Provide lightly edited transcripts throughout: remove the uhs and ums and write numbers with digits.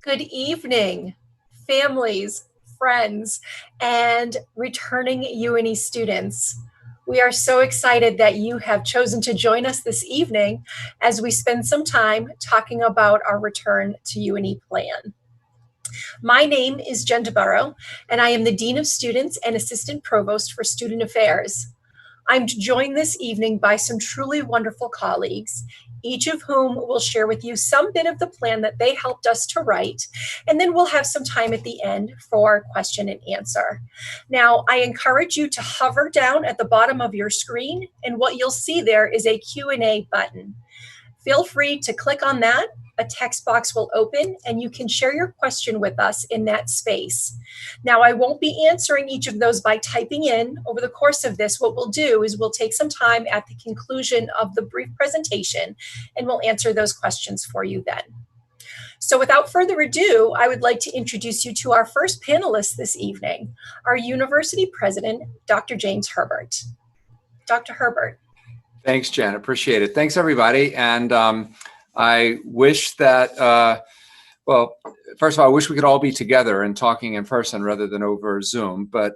Good evening, families, friends, and returning UNE students. We are so excited that you have chosen to join us this evening as we spend some time talking about our return to UNE plan. My name is Jen Tebow, and I am the Dean of Students and Assistant Provost for Student Affairs. I'm joined this evening by some truly wonderful colleagues, each of whom will share with you some bit of the plan that they helped us to write, and then we'll have some time at the end for question and answer. Now, I encourage you to hover down at the bottom of your screen, and what you'll see there is a Q&A button. Feel free to click on that. A text box will open and you can share your question with us in that space. Now, I won't be answering each of those by typing in. Over the course of this, what we'll do is we'll take some time at the conclusion of the brief presentation and we'll answer those questions for you then. So without further ado, I would like to introduce you to our first panelist this evening, our university president, Dr. James Herbert. Dr. Herbert. Thanks, Jen. Appreciate it. Thanks, everybody. And I wish that, well, first of all, I wish we could all be together and talking in person rather than over Zoom. But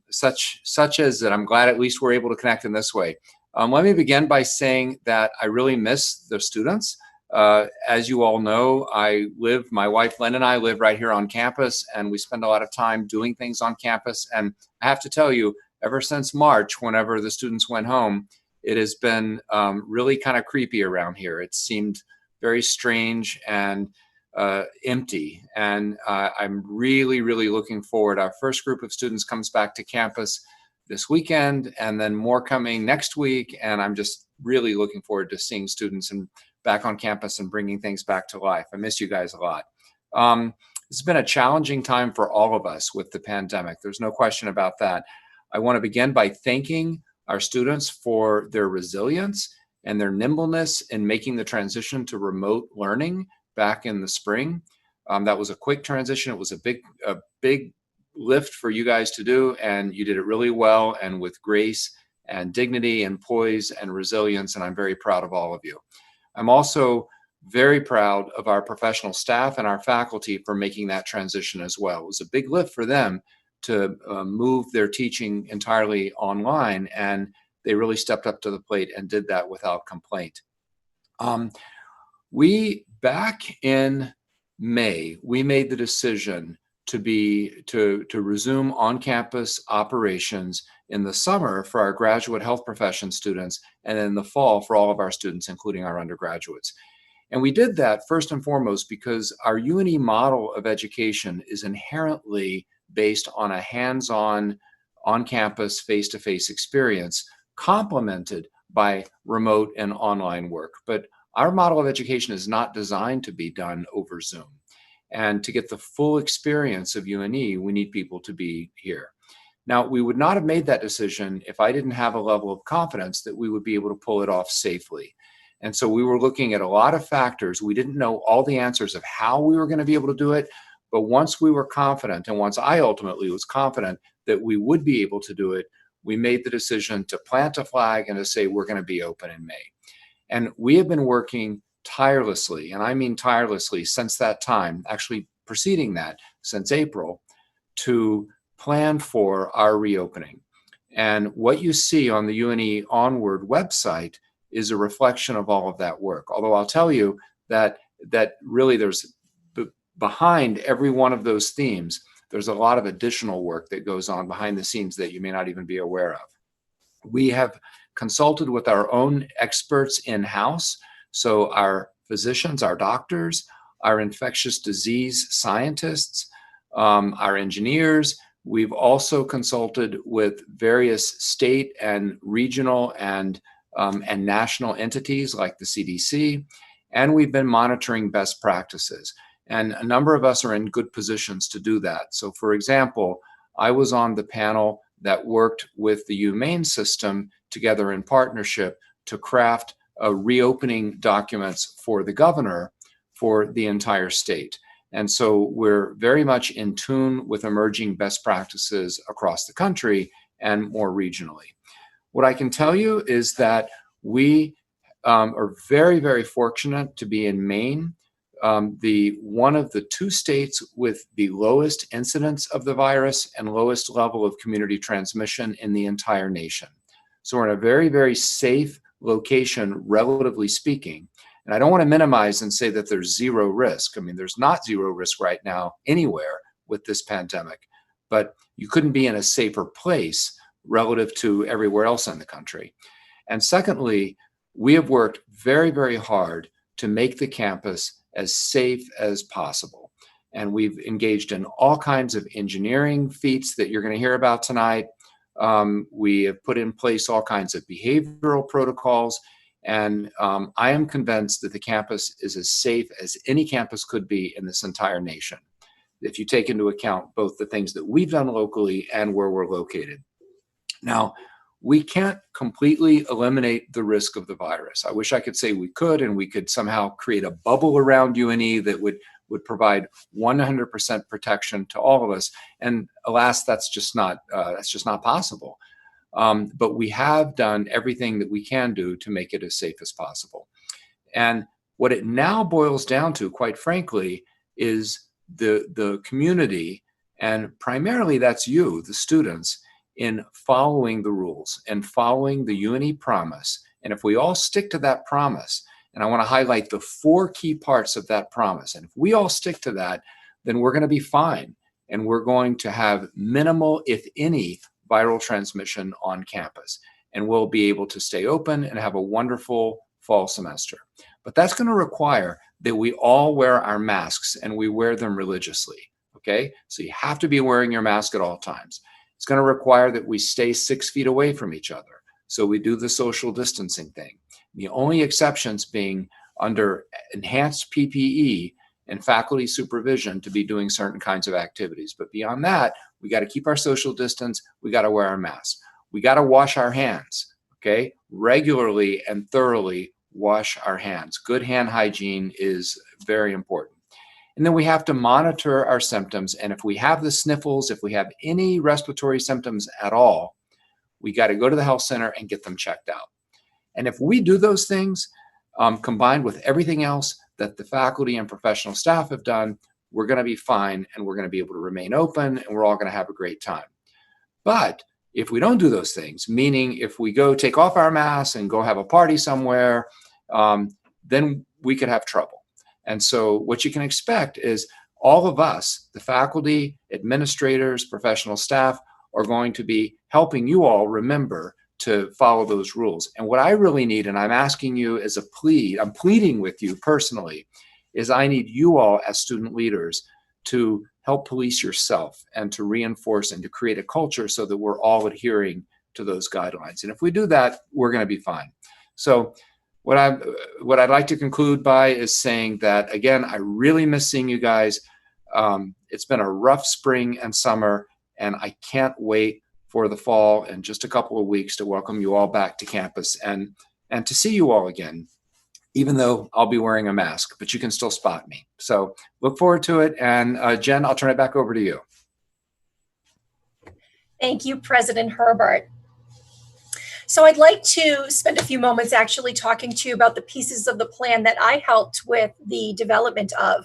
such as that, I'm glad at least we're able to connect in this way. Let me begin by saying that I really miss the students. As you all know, my wife Lynn and I live right here on campus, and we spend a lot of time doing things on campus. And I have to tell you, ever since March, whenever the students went home, it has been really kind of creepy around here. It seemed very strange and empty. And I'm really, really looking forward. Our first group of students comes back to campus this weekend, and then more coming next week. And I'm just really looking forward to seeing students and back on campus and bringing things back to life. I miss you guys a lot. It's been a challenging time for all of us with the pandemic. There's no question about that. I want to begin by thanking our students for their resilience and their nimbleness in making the transition to remote learning back in the spring. That was a quick transition. It was a big lift for you guys to do, and you did it really well and with grace and dignity and poise and resilience, and I'm very proud of all of you. I'm also very proud of our professional staff and our faculty for making that transition as well. It was a big lift for them to move their teaching entirely online, and they really stepped up to the plate and did that without complaint. Back in May, we made the decision to resume on-campus operations in the summer for our graduate health profession students, and in the fall for all of our students, including our undergraduates. And we did that first and foremost because our UNE model of education is inherently based on a hands-on, on-campus, face-to-face experience, complemented by remote and online work. But our model of education is not designed to be done over Zoom. And to get the full experience of UNE, we need people to be here. Now, we would not have made that decision if I didn't have a level of confidence that we would be able to pull it off safely. And so we were looking at a lot of factors. We didn't know all the answers of how we were going to be able to do it. But once we were confident, and once I ultimately was confident that we would be able to do it, we made the decision to plant a flag and to say we're going to be open in May. And we have been working tirelessly, and I mean tirelessly, since that time, actually preceding that, since April, to plan for our reopening. And what you see on the UNE Onward website is a reflection of all of that work. Although I'll tell you that really there's behind every one of those themes, there's a lot of additional work that goes on behind the scenes that you may not even be aware of. We have consulted with our own experts in-house, so our physicians, our doctors, our infectious disease scientists, our engineers. We've also consulted with various state and regional and national entities like the CDC, and we've been monitoring best practices. And a number of us are in good positions to do that. So for example, I was on the panel that worked with the UMaine system together in partnership to craft reopening documents for the governor for the entire state. And so we're very much in tune with emerging best practices across the country and more regionally. What I can tell you is that we are very, very fortunate to be in Maine, one of the two states with the lowest incidence of the virus and lowest level of community transmission in the entire nation. So we're in a very, very safe location, relatively speaking. And I don't want to minimize and say that there's zero risk. I mean, there's not zero risk right now anywhere with this pandemic, but you couldn't be in a safer place relative to everywhere else in the country. And secondly, we have worked very, very hard to make the campus as safe as possible. And we've engaged in all kinds of engineering feats that you're going to hear about tonight. We have put in place all kinds of behavioral protocols. And I am convinced that the campus is as safe as any campus could be in this entire nation, if you take into account both the things that we've done locally and where we're located. Now, we can't completely eliminate the risk of the virus. I wish I could say we could, and we could somehow create a bubble around UNE that would provide 100% protection to all of us. And alas, that's just not possible. But we have done everything that we can do to make it as safe as possible. And what it now boils down to, quite frankly, is the community, and primarily that's you, the students, in following the rules and following the UNE Promise. And if we all stick to that promise, and I want to highlight the 4 key parts of that promise, and if we all stick to that, then we're going to be fine. And we're going to have minimal, if any, viral transmission on campus. And we'll be able to stay open and have a wonderful fall semester. But that's going to require that we all wear our masks, and we wear them religiously. Okay? So you have to be wearing your mask at all times. It's going to require that we stay 6 feet away from each other. So we do the social distancing thing. The only exceptions being under enhanced PPE and faculty supervision to be doing certain kinds of activities. But beyond that, we got to keep our social distance. We got to wear our masks. We got to wash our hands, okay? Regularly and thoroughly wash our hands. Good hand hygiene is very important. And then we have to monitor our symptoms. And if we have the sniffles, if we have any respiratory symptoms at all, we got to go to the health center and get them checked out. And if we do those things, combined with everything else that the faculty and professional staff have done, we're going to be fine, and we're going to be able to remain open, and we're all going to have a great time. But if we don't do those things, meaning if we go take off our masks and go have a party somewhere, then we could have trouble. And so what you can expect is all of us, the faculty, administrators, professional staff, are going to be helping you all remember to follow those rules. And what I really need, and I'm asking you as a plea, I'm pleading with you personally, is I need you all as student leaders to help police yourself and to reinforce and to create a culture so that we're all adhering to those guidelines. And if we do that, we're going to be fine. So what I'd like to conclude by is saying that, again, I really miss seeing you guys. It's been a rough spring and summer, and I can't wait for the fall in just a couple of weeks to welcome you all back to campus and to see you all again, even though I'll be wearing a mask, but you can still spot me. So look forward to it. And Jen, I'll turn it back over to you. Thank you, President Herbert. So I'd like to spend a few moments actually talking to you about the pieces of the plan that I helped with the development of.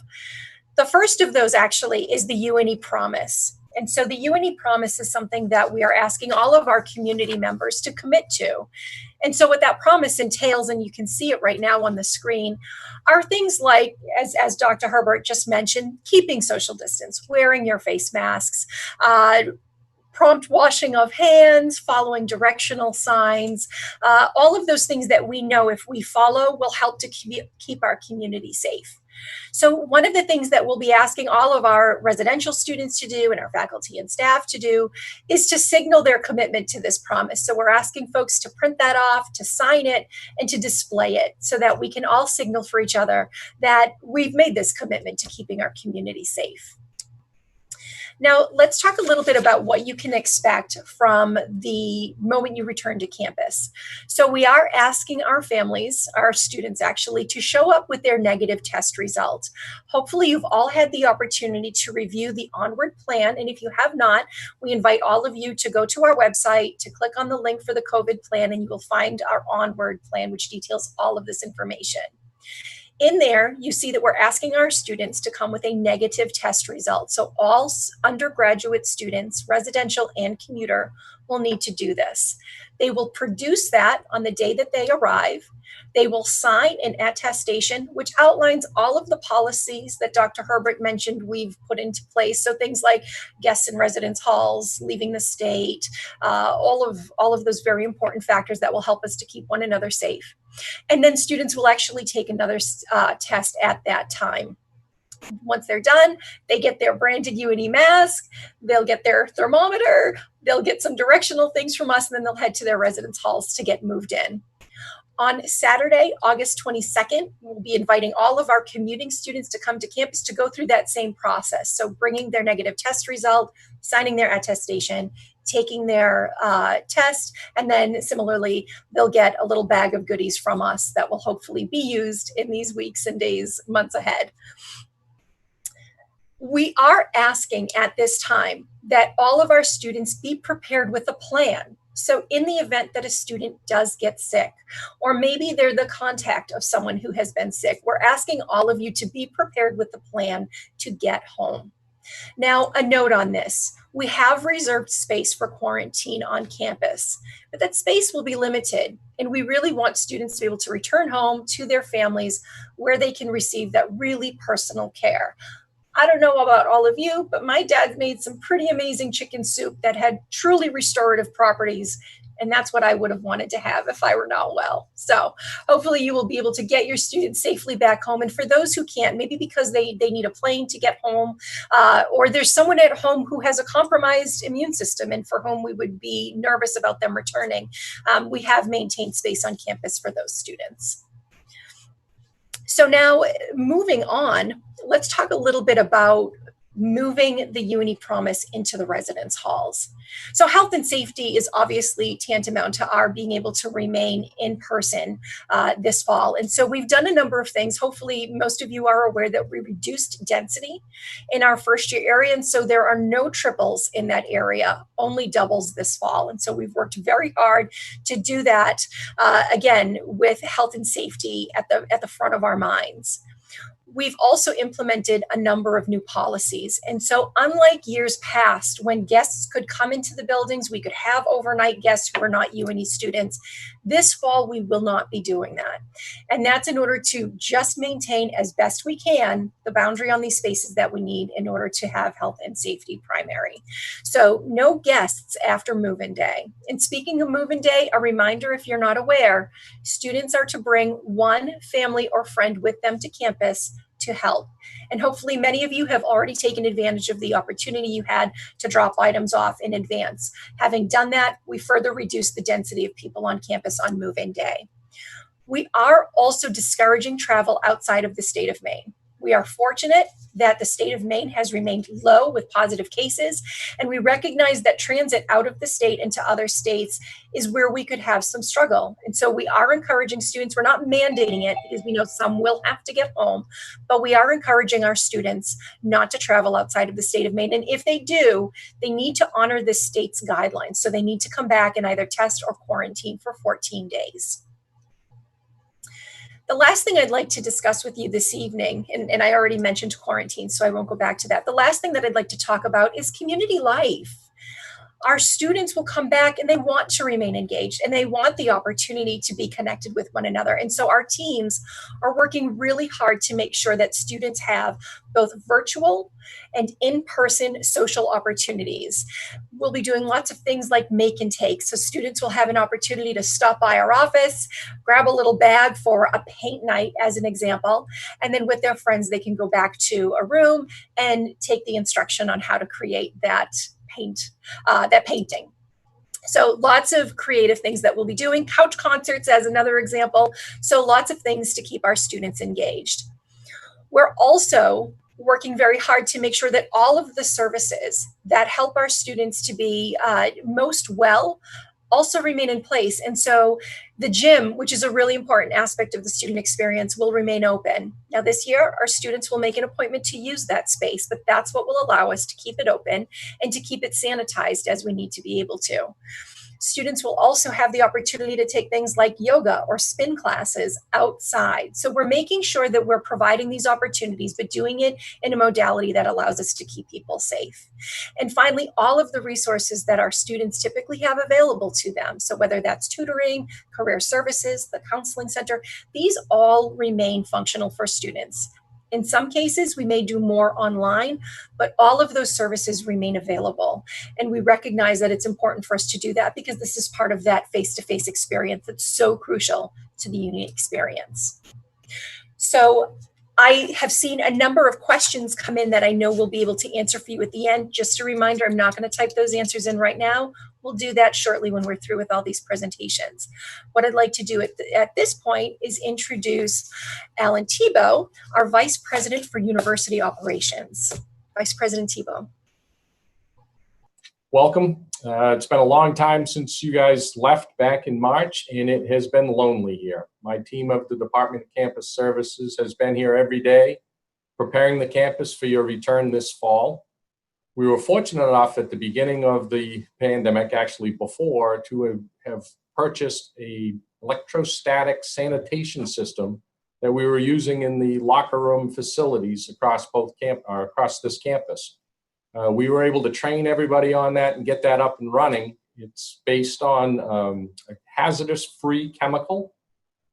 The first of those actually is the UNE Promise. And so the UNE Promise is something that we are asking all of our community members to commit to. And so what that promise entails, and you can see it right now on the screen, are things like, as Dr. Herbert just mentioned, keeping social distance, wearing your face masks, prompt washing of hands, following directional signs, all of those things that we know if we follow will help to keep our community safe. So one of the things that we'll be asking all of our residential students to do and our faculty and staff to do is to signal their commitment to this promise. So we're asking folks to print that off, to sign it, and to display it so that we can all signal for each other that we've made this commitment to keeping our community safe. Now, let's talk a little bit about what you can expect from the moment you return to campus. So we are asking our families, our students actually, to show up with their negative test result. Hopefully you've all had the opportunity to review the Onward Plan, and if you have not, we invite all of you to go to our website, to click on the link for the COVID plan, and you will find our Onward Plan, which details all of this information. In there, you see that we're asking our students to come with a negative test result. So all undergraduate students, residential and commuter, will need to do this. They will produce that on the day that they arrive. They will sign an attestation, which outlines all of the policies that Dr. Herbert mentioned we've put into place. So things like guests in residence halls, leaving the state, all of those very important factors that will help us to keep one another safe. And then students will actually take another test at that time. Once they're done, they get their branded UNE mask, they'll get their thermometer, they'll get some directional things from us, and then they'll head to their residence halls to get moved in. On Saturday, August 22nd, we'll be inviting all of our commuting students to come to campus to go through that same process. So bringing their negative test result, signing their attestation, taking their test, and then similarly, they'll get a little bag of goodies from us that will hopefully be used in these weeks and days, months ahead. We are asking at this time that all of our students be prepared with a plan. So in the event that a student does get sick, or maybe they're the contact of someone who has been sick, we're asking all of you to be prepared with a plan to get home. Now, a note on this. We have reserved space for quarantine on campus, but that space will be limited, and we really want students to be able to return home to their families where they can receive that really personal care. I don't know about all of you, but my dad made some pretty amazing chicken soup that had truly restorative properties. And that's what I would have wanted to have if I were not well. So hopefully you will be able to get your students safely back home. And for those who can't, maybe because they need a plane to get home, or there's someone at home who has a compromised immune system and for whom we would be nervous about them returning, we have maintained space on campus for those students. So now moving on, let's talk a little bit about moving the UNE Promise into the residence halls. So health and safety is obviously tantamount to our being able to remain in person this fall. And so we've done a number of things. Hopefully most of you are aware that we reduced density in our first year area. And so there are no triples in that area, only doubles this fall. And so we've worked very hard to do that, again, with health and safety at the front of our minds. We've also implemented a number of new policies. And so unlike years past, when guests could come into the buildings, we could have overnight guests who are not UNE students. This fall, we will not be doing that. And that's in order to just maintain as best we can the boundary on these spaces that we need in order to have health and safety primary. So no guests after move-in day. And speaking of move-in day, a reminder, if you're not aware, students are to bring one family or friend with them to campus to help. And hopefully many of you have already taken advantage of the opportunity you had to drop items off in advance. Having done that, we further reduce the density of people on campus on move-in day. We are also discouraging travel outside of the state of Maine. We are fortunate that the state of Maine has remained low with positive cases, and we recognize that transit out of the state into other states is where we could have some struggle. And so we are encouraging students, we're not mandating it because we know some will have to get home, but we are encouraging our students not to travel outside of the state of Maine. And if they do, they need to honor the state's guidelines. So they need to come back and either test or quarantine for 14 days. The last thing I'd like to discuss with you this evening, and I already mentioned quarantine, so I won't go back to that. The last thing that I'd like to talk about is community life. Our students will come back and they want to remain engaged and they want the opportunity to be connected with one another. And so our teams are working really hard to make sure that students have both virtual and in-person social opportunities. We'll be doing lots of things like make and take. So students will have an opportunity to stop by our office, grab a little bag for a paint night as an example, and then with their friends, they can go back to a room and take the instruction on how to create that painting. So lots of creative things that we'll be doing. Couch concerts as another example. So lots of things to keep our students engaged. We're also working very hard to make sure that all of the services that help our students to be most well also remain in place. And so the gym, which is a really important aspect of the student experience, will remain open. Now this year, our students will make an appointment to use that space, but that's what will allow us to keep it open and to keep it sanitized as we need to be able to. Students will also have the opportunity to take things like yoga or spin classes outside. So we're making sure that we're providing these opportunities, but doing it in a modality that allows us to keep people safe. And finally, all of the resources that our students typically have available to them, so whether that's tutoring, career services, the counseling center, these all remain functional for students. In some cases, we may do more online, but all of those services remain available. And we recognize that it's important for us to do that because this is part of that face-to-face experience that's so crucial to the UNE experience. So I have seen a number of questions come in that I know we'll be able to answer for you at the end. Just a reminder, I'm not going to type those answers in right now. We'll do that shortly when we're through with all these presentations. What I'd like to do at this point is introduce Alan Tebow, our Vice President for University Operations. Vice President Tebow. Welcome. It's been a long time since you guys left back in March, and it has been lonely here. My team of the Department of Campus Services has been here every day, preparing the campus for your return this fall. We were fortunate enough at the beginning of the pandemic, actually before, to have purchased a electrostatic sanitation system that we were using in the locker room facilities across across this campus. We were able to train everybody on that and get that up and running. It's based on a hazardous-free chemical,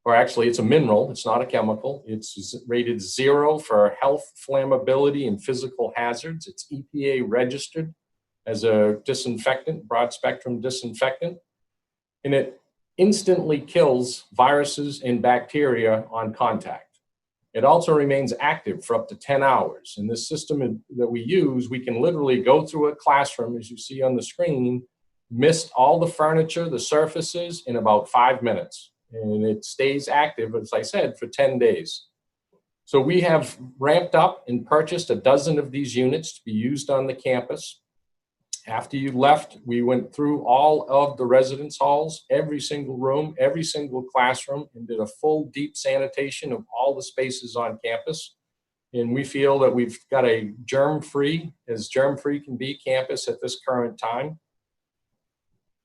or actually it's a mineral, it's not a chemical. It's rated 0 for health, flammability, and physical hazards. It's EPA registered as a disinfectant, broad-spectrum disinfectant, and it instantly kills viruses and bacteria on contact. It also remains active for up to 10 hours. In this system that we use, we can literally go through a classroom, as you see on the screen, mist all the furniture, the surfaces in about 5 minutes. And it stays active, as I said, for 10 days. So we have ramped up and purchased a dozen of these units to be used on the campus. After you left, we went through all of the residence halls, every single room, every single classroom, and did a full deep sanitation of all the spaces on campus. And we feel that we've got a germ-free, as germ-free can be, campus at this current time.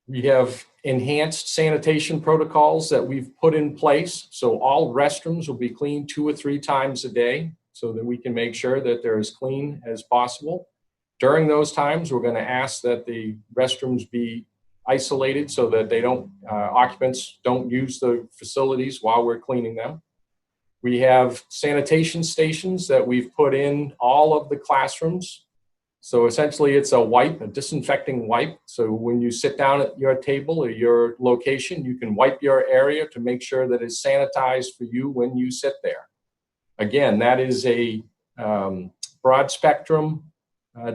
We have enhanced sanitation protocols that we've put in place. So all restrooms will be cleaned 2 or 3 times a day so that we can make sure that they're as clean as possible. During those times, we're going to ask that the restrooms be isolated so that they don't, occupants don't use the facilities while we're cleaning them. We have sanitation stations that we've put in all of the classrooms. So essentially it's a wipe, a disinfecting wipe. So when you sit down at your table or your location, you can wipe your area to make sure that it's sanitized for you when you sit there. Again, that is a broad spectrum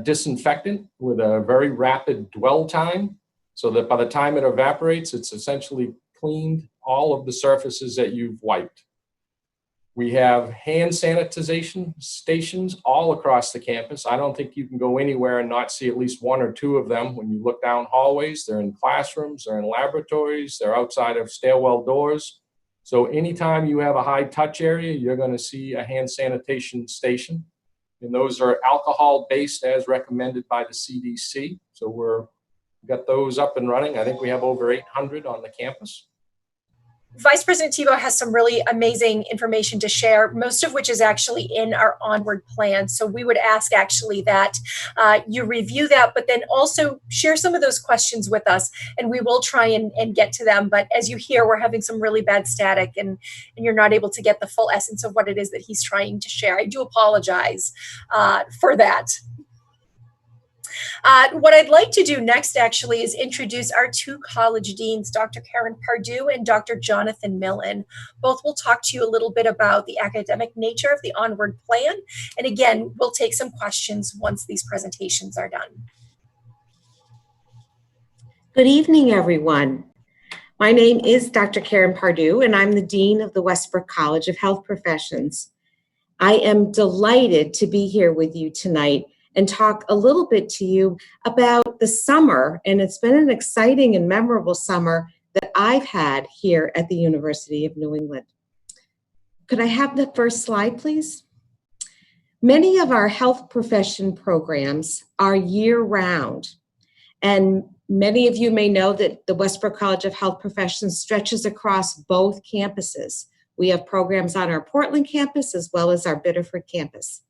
disinfectant with a very rapid dwell time, so that by the time it evaporates, it's essentially cleaned all of the surfaces that you've wiped. We have hand sanitization stations all across the campus. I don't think you can go anywhere and not see at least 1 or 2 of them when you look down hallways. They're in classrooms, they're in laboratories, they're outside of stairwell doors. So anytime you have a high touch area, you're going to see a hand sanitation station. And those are alcohol-based as recommended by the CDC. So we've got those up and running. I think we have over 800 on the campus. Vice President Tebow has some really amazing information to share, most of which is actually in our Onward Plan. So we would ask actually that you review that, but then also share some of those questions with us, and we will try and get to them. But as you hear, we're having some really bad static, and you're not able to get the full essence of what it is that he's trying to share. I do apologize for that. What I'd like to do next actually is introduce our 2 college deans, Dr. Karen Pardue and Dr. Jonathan Millen. Both will talk to you a little bit about the academic nature of the Onward Plan. And again, we'll take some questions once these presentations are done. Good evening, everyone. My name is Dr. Karen Pardue, and I'm the Dean of the Westbrook College of Health Professions. I am delighted to be here with you tonight and talk a little bit to you about the summer, and it's been an exciting and memorable summer that I've had here at the University of New England. Could I have the first slide, please? Many of our health profession programs are year-round, and Many of you may know that the Westbrook College of Health Professions stretches across both campuses. We have programs on our Portland campus as well as our Biddeford campus.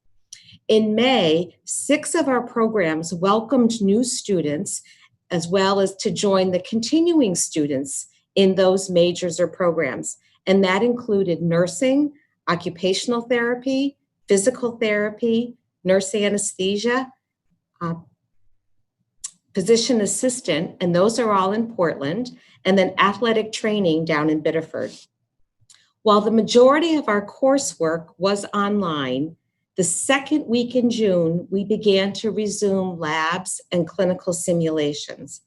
In May, 6 of our programs welcomed new students as well as to join the continuing students in those majors or programs. And that included nursing, occupational therapy, physical therapy, nurse anesthesia, physician assistant, and those are all in Portland, and then athletic training down in Biddeford. While the majority of our coursework was online, the second week in June, we began to resume labs and clinical simulations.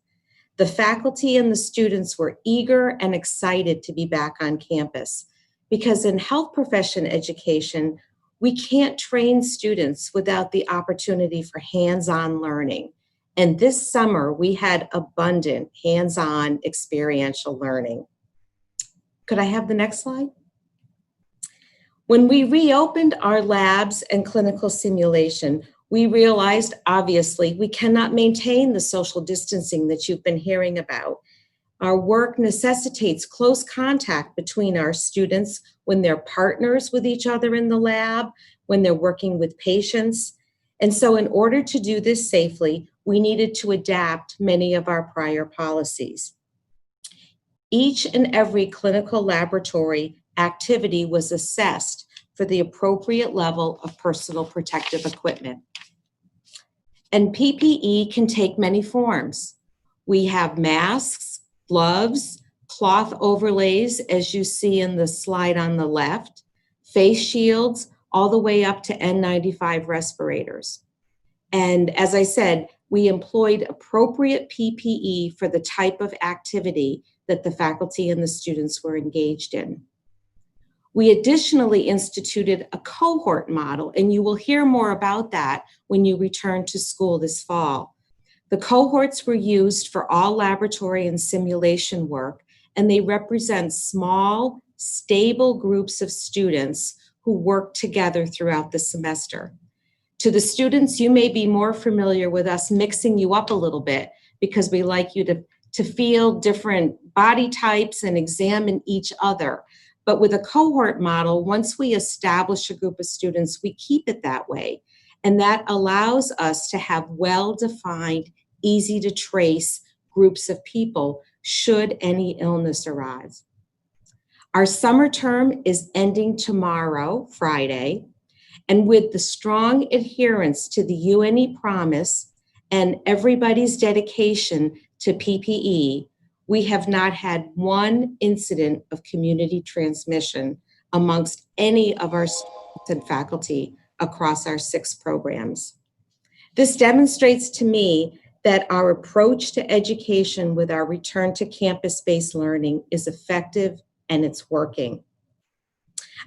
The faculty and the students were eager and excited to be back on campus because in health profession education, we can't train students without the opportunity for hands-on learning. And this summer, we had abundant hands-on experiential learning. Could I have the next slide? When we reopened our labs and clinical simulation, we realized, obviously, we cannot maintain the social distancing that you've been hearing about. Our work necessitates close contact between our students when they're partners with each other in the lab, when they're working with patients. And so in order to do this safely, we needed to adapt many of our prior policies. Each and every clinical laboratory activity was assessed for the appropriate level of personal protective equipment. And PPE can take many forms. We have masks, gloves, cloth overlays, as you see in the slide on the left, face shields, all the way up to N95 respirators. And as I said, we employed appropriate PPE for the type of activity that the faculty and the students were engaged in. We additionally instituted a cohort model, and you will hear more about that when you return to school this fall. The cohorts were used for all laboratory and simulation work, and they represent small, stable groups of students who work together throughout the semester. To the students, you may be more familiar with us mixing you up a little bit because we like you to feel different body types and examine each other. But with a cohort model, once we establish a group of students, we keep it that way. And that allows us to have well-defined, easy to trace groups of people should any illness arise. Our summer term is ending tomorrow, Friday, and with the strong adherence to the UNE Promise and everybody's dedication to PPE, we have not had one incident of community transmission amongst any of our students and faculty across our 6 programs. This demonstrates to me that our approach to education with our return to campus-based learning is effective and it's working.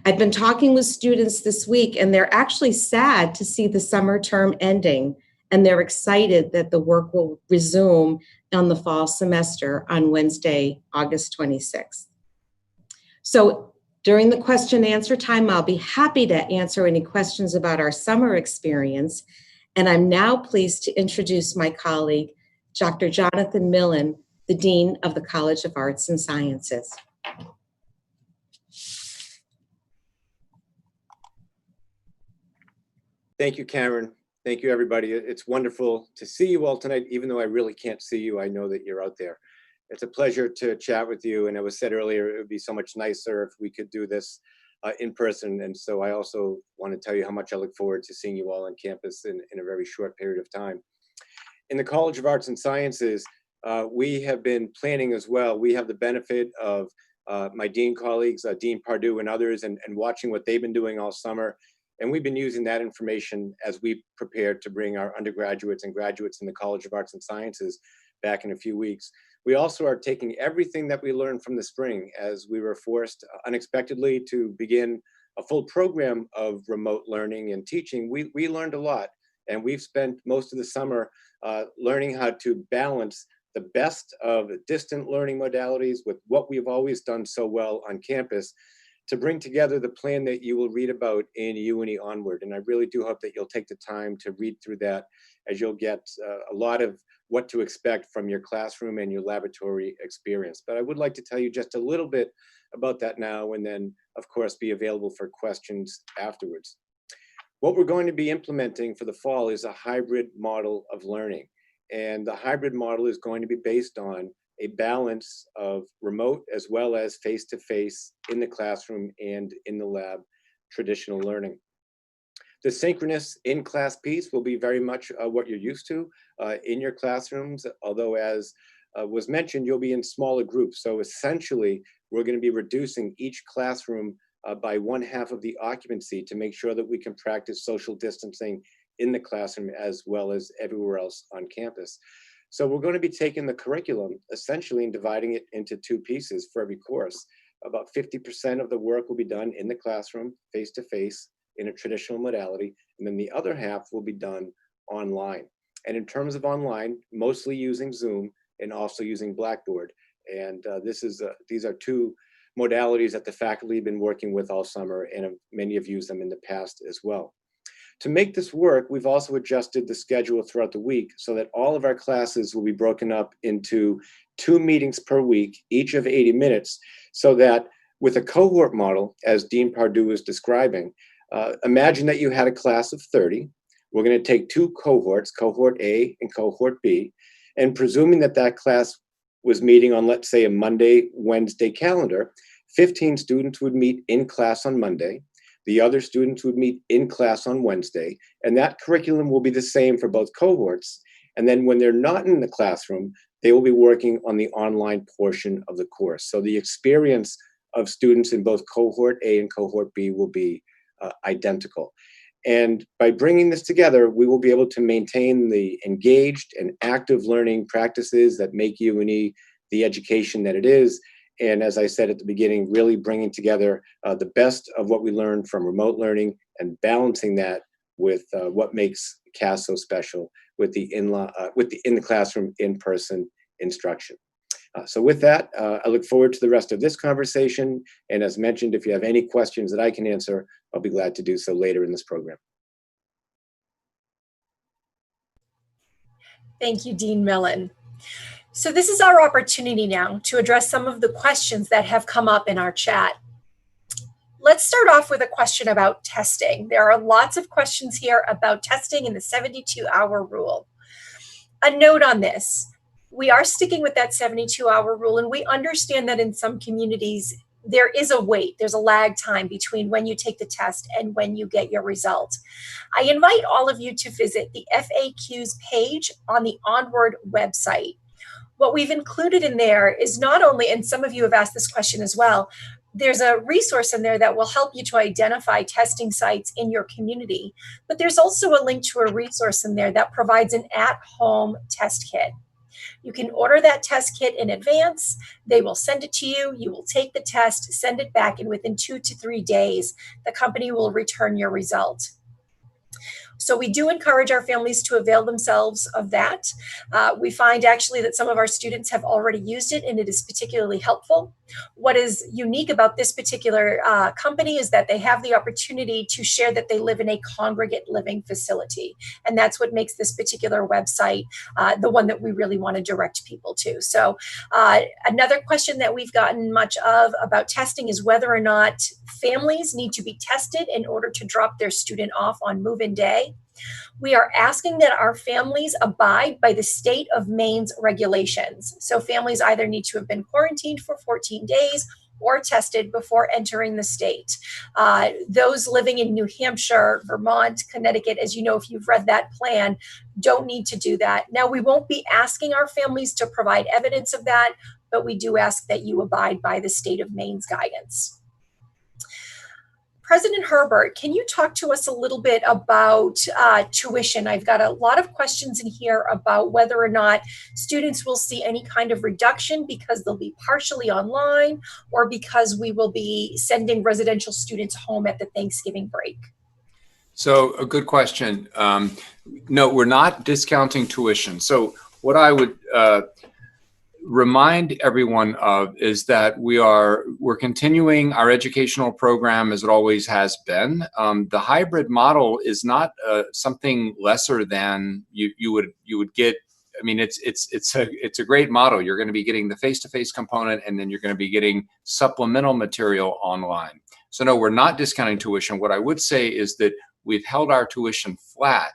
I've been talking with students this week and they're actually sad to see the summer term ending, and they're excited that the work will resume on the fall semester on Wednesday, August 26th. So during the question and answer time, I'll be happy to answer any questions about our summer experience. And I'm now pleased to introduce my colleague, Dr. Jonathan Millen, the Dean of the College of Arts and Sciences. Thank you, Karen. Thank you, everybody. It's wonderful to see you all tonight, even though I really can't see you. I know that you're out there. It's a pleasure to chat with you. And it was said earlier, it would be so much nicer if we could do this in person. And so I also want to tell you how much I look forward to seeing you all on campus in a very short period of time. In the College of Arts and Sciences, we have been planning as well. We have the benefit of my dean colleagues, Dean Pardue and others, and watching what they've been doing all summer. And we've been using that information as we prepared to bring our undergraduates and graduates in the College of Arts and Sciences back in a few weeks. We also are taking everything that we learned from the spring as we were forced unexpectedly to begin a full program of remote learning and teaching. We learned a lot, and we've spent most of the summer learning how to balance the best of distant learning modalities with what we've always done so well on campus. to bring together the plan that you will read about in UNE Onward. And I really do hope that you'll take the time to read through that, as you'll get a lot of what to expect from your classroom and your laboratory experience. But I would like to tell you just a little bit about that now, and then of course be available for questions afterwards. What we're going to be implementing for the fall is a hybrid model of learning. And the hybrid model is going to be based on a balance of remote as well as face-to-face in the classroom and in the lab traditional learning. The synchronous in-class piece will be very much what you're used to in your classrooms, although as was mentioned, you'll be in smaller groups. So essentially, we're going to be reducing each classroom by 1/2 of the occupancy to make sure that we can practice social distancing in the classroom as well as everywhere else on campus. So we're going to be taking the curriculum essentially and dividing it into 2 pieces for every course. About 50% of the work will be done in the classroom, face-to-face, in a traditional modality, and then the other half will be done online. And in terms of online, mostly using Zoom and also using Blackboard. And these are 2 modalities that the faculty have been working with all summer, and many have used them in the past as well. To make this work, we've also adjusted the schedule throughout the week so that all of our classes will be broken up into 2 meetings per week, each of 80 minutes, so that with a cohort model, as Dean Pardue was describing, imagine that you had a class of 30. We're going to take 2 cohorts, cohort A and cohort B, and presuming that that class was meeting on, let's say, a Monday, Wednesday calendar, 15 students would meet in class on Monday. The other students would meet in class on Wednesday, and that curriculum will be the same for both cohorts. And then when they're not in the classroom, they will be working on the online portion of the course. So the experience of students in both cohort A and cohort B will be identical. And by bringing this together, we will be able to maintain the engaged and active learning practices that make UNE the education that it is. And as I said at the beginning, really bringing together the best of what we learned from remote learning and balancing that with what makes CAS so special with the in the classroom in-person instruction. So with that, I look forward to the rest of this conversation. And as mentioned, if you have any questions that I can answer, I'll be glad to do so later in this program. Thank you, Dean Millen. So this is our opportunity now to address some of the questions that have come up in our chat. Let's start off with a question about testing. There are lots of questions here about testing and the 72-hour rule. A note on this, we are sticking with that 72-hour rule, and we understand that in some communities, there is a wait, there's a lag time between when you take the test and when you get your result. I invite all of you to visit the FAQs page on the Onward website. What we've included in there is not only, and some of you have asked this question as well, there's a resource in there that will help you to identify testing sites in your community, but there's also a link to a resource in there that provides an at-home test kit. You can order that test kit in advance. They will send it to you. You will take the test, send it back, and within 2 to 3 days, the company will return your result. So we do encourage our families to avail themselves of that. We find actually that some of our students have already used it, and it is particularly helpful. What is unique about this particular company is that they have the opportunity to share that they live in a congregate living facility. And that's what makes this particular website the one that we really want to direct people to. So another question that we've gotten much of about testing is whether or not families need to be tested in order to drop their student off on move-in day. We are asking that our families abide by the state of Maine's regulations. So families either need to have been quarantined for 14 days or tested before entering the state. Those living in New Hampshire, Vermont, Connecticut, as you know, if you've read that plan, don't need to do that. Now, we won't be asking our families to provide evidence of that, but we do ask that you abide by the state of Maine's guidance. President Herbert, can you talk to us a little bit about tuition? I've got a lot of questions in here about whether or not students will see any kind of reduction because they'll be partially online or because we will be sending residential students home at the Thanksgiving break. So a good question. No, we're not discounting tuition. So what I would remind everyone of is that we're continuing our educational program as it always has been. The hybrid model is not something lesser than you would get. I mean, it's a great model. You're going to be getting the face-to-face component, and then you're going to be getting supplemental material online. So no, we're not discounting tuition. What I would say is that we've held our tuition flat,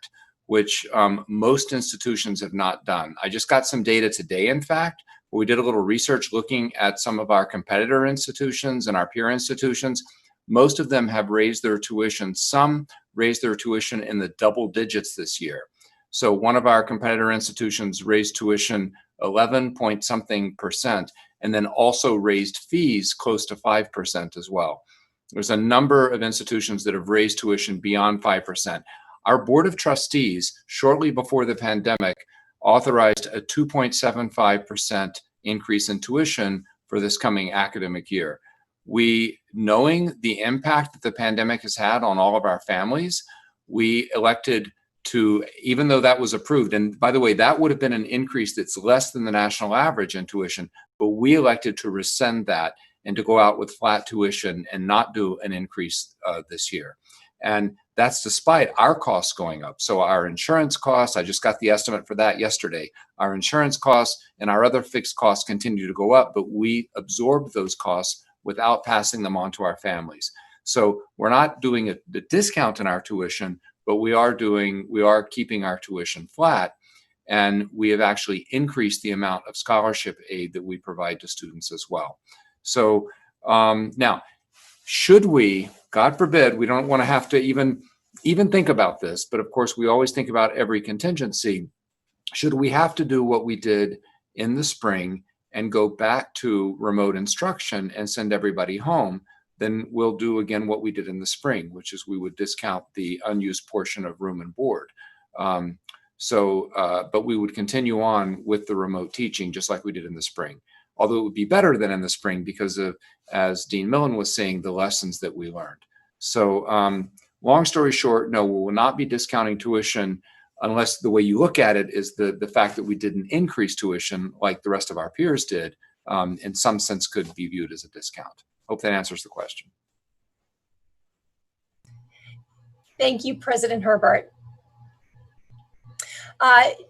which most institutions have not done. I just got some data today, in fact. We did a little research looking at some of our competitor institutions and our peer institutions. Most of them have raised their tuition. Some raised their tuition in the double digits this year. So one of our competitor institutions raised tuition 11 point something %, and then also raised fees close to 5% as well. There's a number of institutions that have raised tuition beyond 5%. Our Board of Trustees, shortly before the pandemic, authorized a 2.75% increase in tuition for this coming academic year. We, knowing the impact that the pandemic has had on all of our families, we elected to, even though that was approved, and by the way, that would have been an increase that's less than the national average in tuition, but we elected to rescind that and to go out with flat tuition and not do an increase this year. And that's despite our costs going up. So our insurance costs, I just got the estimate for that yesterday. Our insurance costs and our other fixed costs continue to go up, but we absorb those costs without passing them on to our families. So we're not doing a discount in our tuition, but we are keeping our tuition flat. And we have actually increased the amount of scholarship aid that we provide to students as well. So now, should we, God forbid, we don't want to have to even think about this, but of course we always think about every contingency. Should we have to do what we did in the spring and go back to remote instruction and send everybody home, then we'll do again what we did in the spring, which is we would discount the unused portion of room and board. But we would continue on with the remote teaching just like we did in the spring. Although it would be better than in the spring because of, as Dean Millen was saying, the lessons that we learned. So long story short, no, we will not be discounting tuition unless the way you look at it is the fact that we didn't increase tuition like the rest of our peers did, in some sense could be viewed as a discount. Hope that answers the question. Thank you, President Herbert.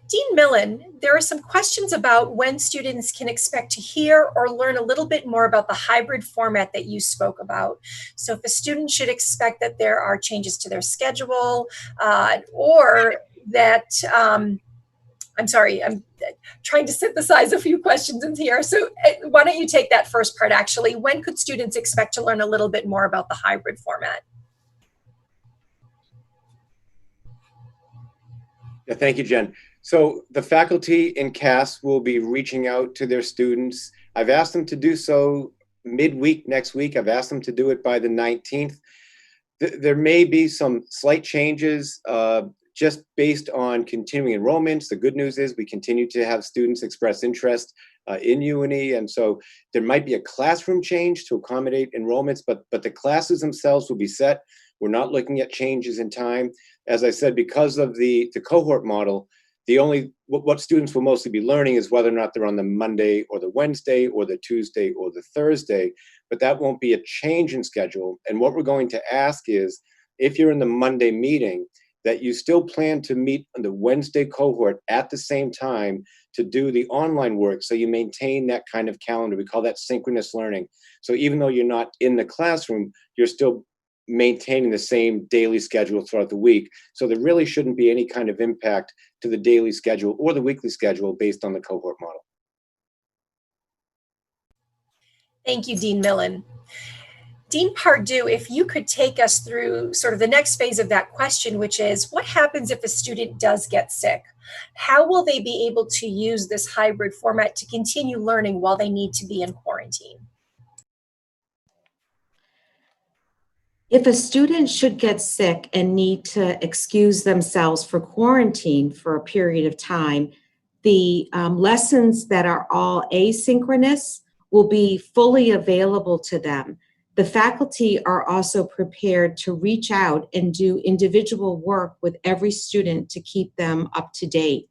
Dean Millen, there are some questions about when students can expect to hear or learn a little bit more about the hybrid format that you spoke about. So if a student should expect that there are changes to their schedule, or that, I'm sorry, I'm trying to synthesize a few questions in here. So why don't you take that first part actually. When could students expect to learn a little bit more about the hybrid format? Yeah, thank you, Jen. So the faculty in CAS will be reaching out to their students. I've asked them to do so midweek next week. I've asked them to do it by the 19th. There may be some slight changes just based on continuing enrollments. The good news is we continue to have students express interest in UNE, and so there might be a classroom change to accommodate enrollments, but the classes themselves will be set. We're not looking at changes in time. As I said, because of the cohort model, what students will mostly be learning is whether or not they're on the Monday or the Wednesday or the Tuesday or the Thursday, but that won't be a change in schedule. And what we're going to ask is, if you're in the Monday meeting, that you still plan to meet on the Wednesday cohort at the same time to do the online work, so you maintain that kind of calendar. We call that synchronous learning. So even though you're not in the classroom, you're still maintaining the same daily schedule throughout the week. So there really shouldn't be any kind of impact to the daily schedule or the weekly schedule based on the cohort model. Thank you, Dean Millen. Dean Pardue, if you could take us through sort of the next phase of that question, which is what happens if a student does get sick? How will they be able to use this hybrid format to continue learning while they need to be in quarantine? If a student should get sick and need to excuse themselves for quarantine for a period of time, the lessons that are all asynchronous will be fully available to them. The faculty are also prepared to reach out and do individual work with every student to keep them up to date.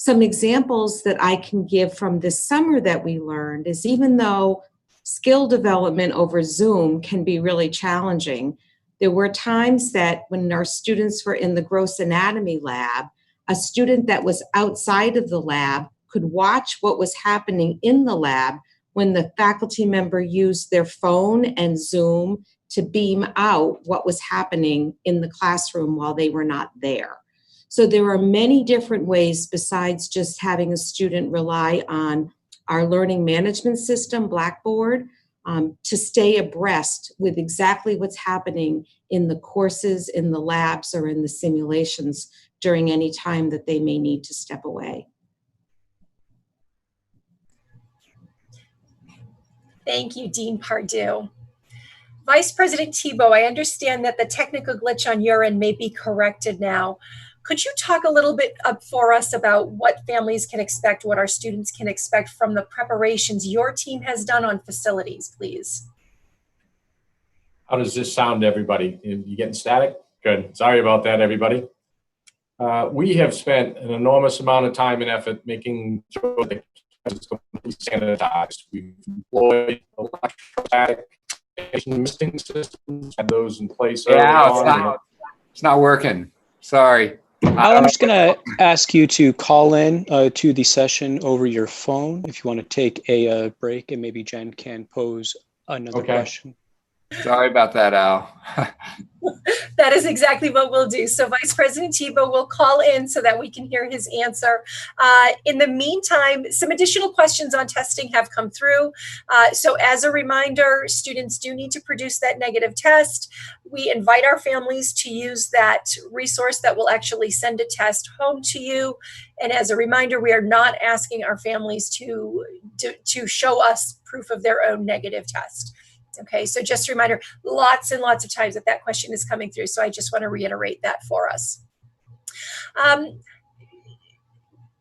Some examples that I can give from this summer that we learned is, even though skill development over Zoom can be really challenging, there were times that when our students were in the gross anatomy lab, a student that was outside of the lab could watch what was happening in the lab when the faculty member used their phone and Zoom to beam out what was happening in the classroom while they were not there. So there are many different ways besides just having a student rely on our learning management system, Blackboard, to stay abreast with exactly what's happening in the courses, in the labs, or in the simulations during any time that they may need to step away. Thank you, Dean Pardue. Vice President Tebow, I understand that the technical glitch on your end may be corrected now. Could you talk a little bit for us about what families can expect, what our students can expect from the preparations your team has done on facilities, please? How does this sound to everybody? You getting static? Good. Sorry about that, everybody. We have spent an enormous amount of time and effort making sure that it's completely sanitized. We've employed electrostatic sanitation systems, had those in place early on. It's not working. Sorry. Al, I'm just going to ask you to call in to the session over your phone if you want to take a break, and maybe Jen can pose another question. Sorry about that, Al. That is exactly what we'll do. So Vice President Tebow will call in so that we can hear his answer. In the meantime, some additional questions on testing have come through. So as a reminder, students do need to produce that negative test. We invite our families to use that resource that will actually send a test home to you. And as a reminder, we are not asking our families to show us proof of their own negative test. Okay, so just a reminder, lots and lots of times that question is coming through. So I just want to reiterate that for us.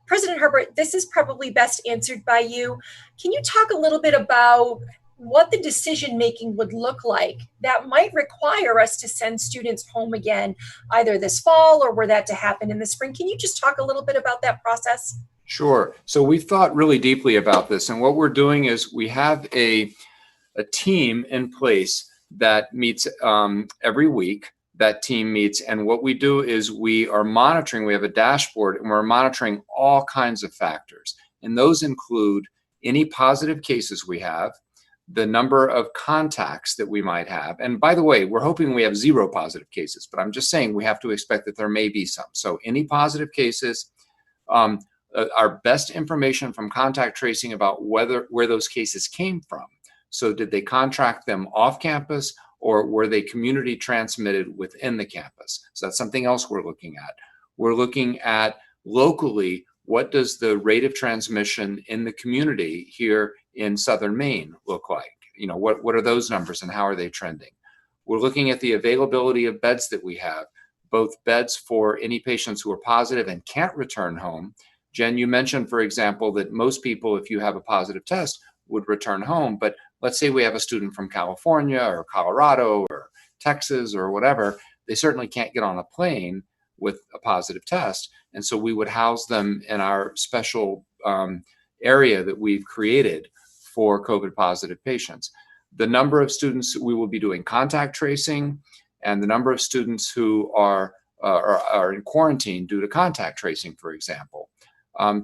President Herbert, this is probably best answered by you. Can you talk a little bit about what the decision-making would look like that might require us to send students home again, either this fall or were that to happen in the spring? Can you just talk a little bit about that process? Sure. So we've thought really deeply about this. And what we're doing is we have a team in place that meets every week. That team meets, and what we do is we are monitoring. We have a dashboard, and we're monitoring all kinds of factors, and those include any positive cases we have, the number of contacts that we might have. And by the way, we're hoping we have 0 positive cases, but I'm just saying we have to expect that there may be some. So any positive cases, our best information from contact tracing about where those cases came from. So did they contract them off campus, or were they community transmitted within the campus? So that's something else we're looking at. We're looking at locally, what does the rate of transmission in the community here in Southern Maine look like? You know, what are those numbers and how are they trending? We're looking at the availability of beds that we have, both beds for any patients who are positive and can't return home. Jen, you mentioned, for example, that most people, if you have a positive test, would return home, but let's say we have a student from California or Colorado or Texas or whatever, they certainly can't get on a plane with a positive test. And so we would house them in our special area that we've created for COVID positive patients. The number of students we will be doing contact tracing, and the number of students who are in quarantine due to contact tracing, for example,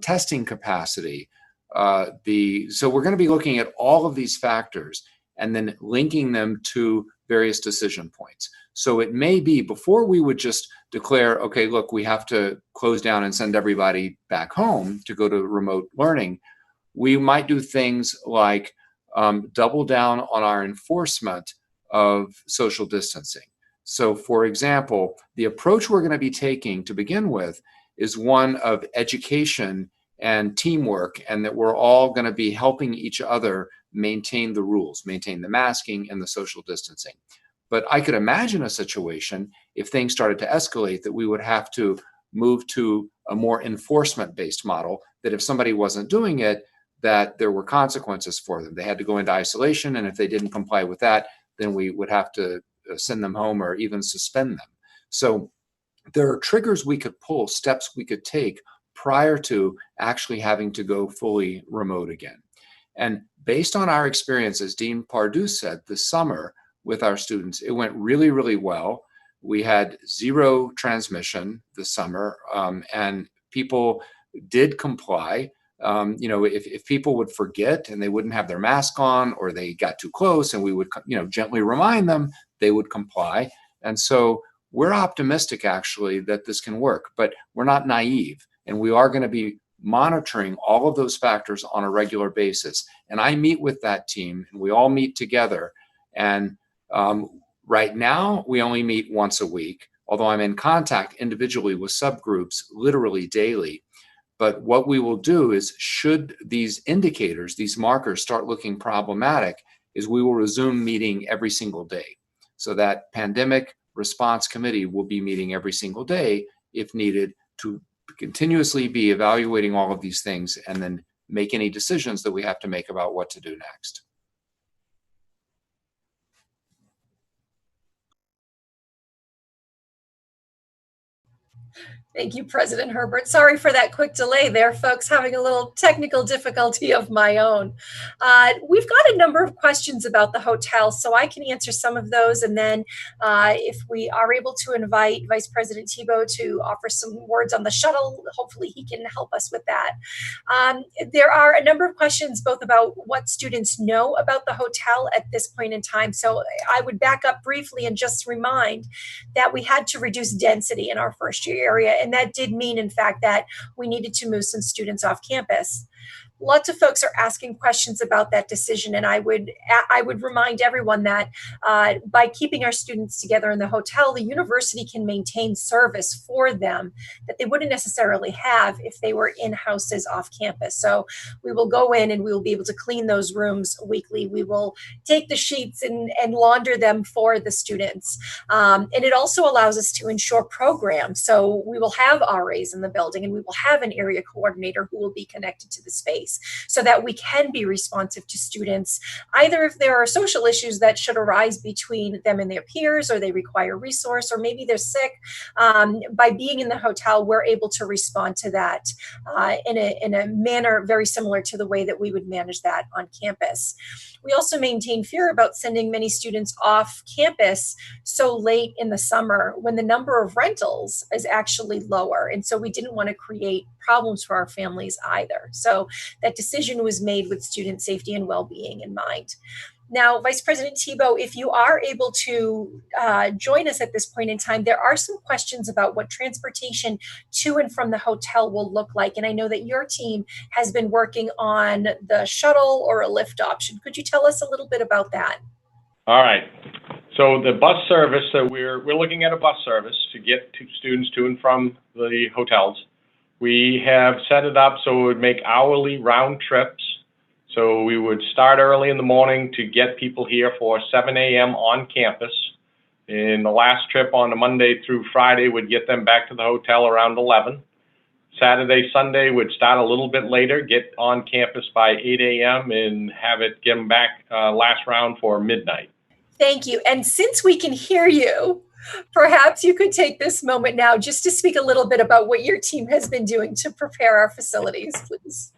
testing capacity. So we're going to be looking at all of these factors and then linking them to various decision points. So it may be before we would just declare, okay, look, we have to close down and send everybody back home to go to remote learning. We might do things like double down on our enforcement of social distancing. So for example, the approach we're going to be taking to begin with is one of education and teamwork, and that we're all going to be helping each other maintain the rules, maintain the masking and the social distancing. But I could imagine a situation if things started to escalate that we would have to move to a more enforcement-based model, that if somebody wasn't doing it, that there were consequences for them. They had to go into isolation, and if they didn't comply with that, then we would have to send them home or even suspend them. So there are triggers we could pull, steps we could take prior to actually having to go fully remote again. And based on our experience, as Dean Pardue said, this summer with our students, it went really, really well. We had 0 transmission this summer, and people did comply. If people would forget and they wouldn't have their mask on, or they got too close and we would, gently remind them, they would comply. And so we're optimistic actually that this can work, but we're not naive. And we are going to be monitoring all of those factors on a regular basis. And I meet with that team, and we all meet together. And right now, we only meet once a week, although I'm in contact individually with subgroups literally daily. But what we will do is, should these indicators, these markers start looking problematic, is we will resume meeting every single day. So that pandemic response committee will be meeting every single day if needed, to continuously be evaluating all of these things and then make any decisions that we have to make about what to do next. Thank you, President Herbert. Sorry for that quick delay there, folks, having a little technical difficulty of my own. We've got a number of questions about the hotel, so I can answer some of those. And then if we are able to invite Vice President Tebow to offer some words on the shuttle, hopefully he can help us with that. There are a number of questions both about what students know about the hotel at this point in time. So I would back up briefly and just remind that we had to reduce density in our first year area. And that did mean, in fact, that we needed to move some students off campus. Lots of folks are asking questions about that decision, and I would remind everyone that by keeping our students together in the hotel, the university can maintain service for them that they wouldn't necessarily have if they were in houses off campus. So we will go in and we will be able to clean those rooms weekly. We will take the sheets and launder them for the students. And it also allows us to ensure programs. So we will have RAs in the building, and we will have an area coordinator who will be connected to the space, so that we can be responsive to students, either if there are social issues that should arise between them and their peers, or they require resource, or maybe they're sick. By being in the hotel, we're able to respond to that in a manner very similar to the way that we would manage that on campus. We also maintain fear about sending many students off campus so late in the summer when the number of rentals is actually lower. And so we didn't want to create problems for our families either. So that decision was made with student safety and well-being in mind. Now, Vice President Tebow, if you are able to join us at this point in time, there are some questions about what transportation to and from the hotel will look like. And I know that your team has been working on the shuttle or a lift option. Could you tell us a little bit about that? All right. So the bus service, we're looking at a bus service to get students to and from the hotels. We have set it up so it would make hourly round trips. So we would start early in the morning to get people here for 7 a.m. on campus. And the last trip on a Monday through Friday would get them back to the hotel around 11. Saturday, Sunday would start a little bit later, get on campus by 8 a.m. and have it get them back last round for midnight. Thank you. And since we can hear you, perhaps you could take this moment now just to speak a little bit about what your team has been doing to prepare our facilities, please.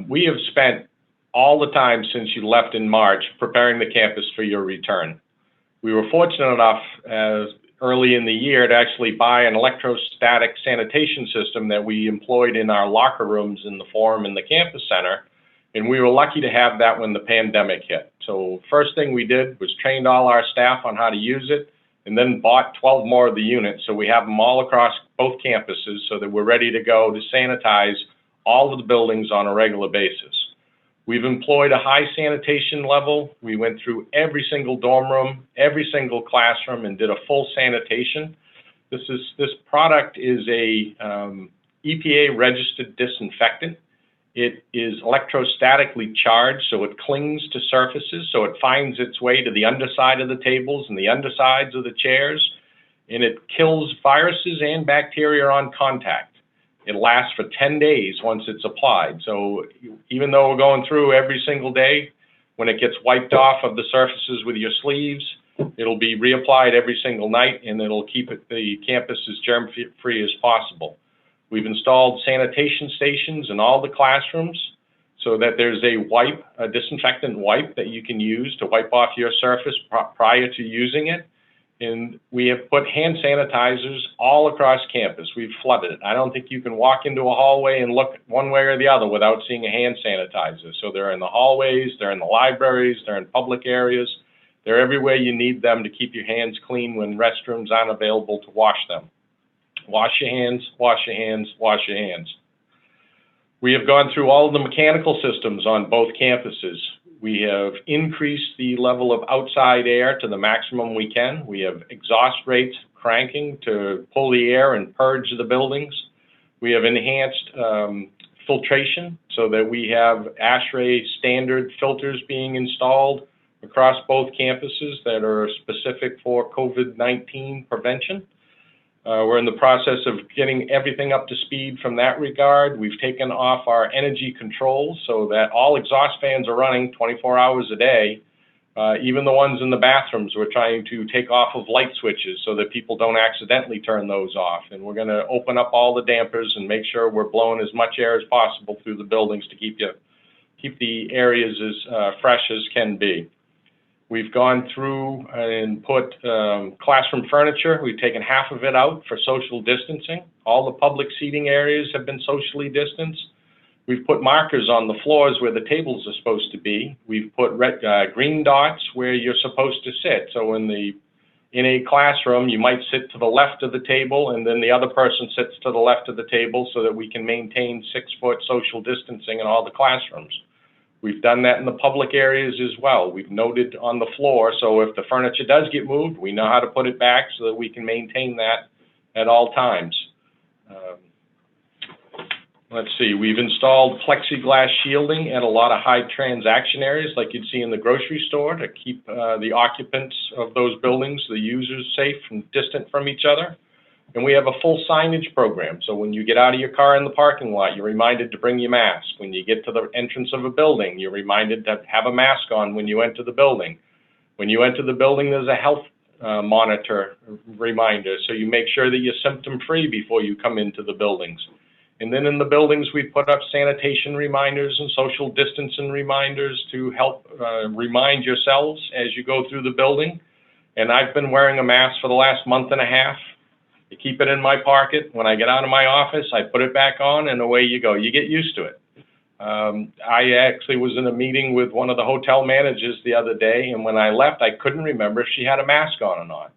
We have spent all the time since you left in March preparing the campus for your return. We were fortunate enough early in the year to actually buy an electrostatic sanitation system that we employed in our locker rooms in the forum in the campus center. And we were lucky to have that when the pandemic hit. So first thing we did was trained all our staff on how to use it, and then bought 12 more of the units. So we have them all across both campuses so that we're ready to go to sanitize all of the buildings on a regular basis. We've employed a high sanitation level. We went through every single dorm room, every single classroom, and did a full sanitation. This product is a EPA registered disinfectant. It is electrostatically charged, so it clings to surfaces, so it finds its way to the underside of the tables and the undersides of the chairs, and it kills viruses and bacteria on contact. It lasts for 10 days once it's applied. So even though we're going through every single day, when it gets wiped off of the surfaces with your sleeves, it'll be reapplied every single night, and it'll keep the campus as germ-free as possible. We've installed sanitation stations in all the classrooms so that there's a disinfectant wipe that you can use to wipe off your surface prior to using it. And we have put hand sanitizers all across campus. We've flooded it. I don't think you can walk into a hallway and look one way or the other without seeing a hand sanitizer. So they're in the hallways, they're in the libraries, they're in public areas. They're everywhere you need them to keep your hands clean when restrooms aren't available to wash them. Wash your hands, wash your hands, wash your hands. We have gone through all of the mechanical systems on both campuses. We have increased the level of outside air to the maximum we can. We have exhaust rates cranking to pull the air and purge the buildings. We have enhanced filtration so that we have ASHRAE standard filters being installed across both campuses that are specific for COVID-19 prevention. We're in the process of getting everything up to speed from that regard. We've taken off our energy controls so that all exhaust fans are running 24 hours a day. Even the ones in the bathrooms, we're trying to take off of light switches so that people don't accidentally turn those off. And we're going to open up all the dampers and make sure we're blowing as much air as possible through the buildings to keep the areas as fresh as can be. We've gone through and put classroom furniture. We've taken half of it out for social distancing. All the public seating areas have been socially distanced. We've put markers on the floors where the tables are supposed to be. We've put green dots where you're supposed to sit. So in a classroom, you might sit to the left of the table and then the other person sits to the left of the table so that we can maintain 6-foot social distancing in all the classrooms. We've done that in the public areas as well. We've noted on the floor, so if the furniture does get moved, we know how to put it back so that we can maintain that at all times. Let's see, we've installed plexiglass shielding at a lot of high transaction areas like you'd see in the grocery store to keep the occupants of those buildings, the users, safe and distant from each other. And we have a full signage program. So when you get out of your car in the parking lot, you're reminded to bring your mask. When you get to the entrance of a building, you're reminded to have a mask on when you enter the building. When you enter the building, there's a health monitor reminder. So you make sure that you're symptom-free before you come into the buildings. And then in the buildings, we put up sanitation reminders and social distancing reminders to help remind yourselves as you go through the building. And I've been wearing a mask for the last month and a half. I keep it in my pocket. When I get out of my office, I put it back on and away you go. You get used to it. I actually was in a meeting with one of the hotel managers the other day, and when I left, I couldn't remember if she had a mask on or not.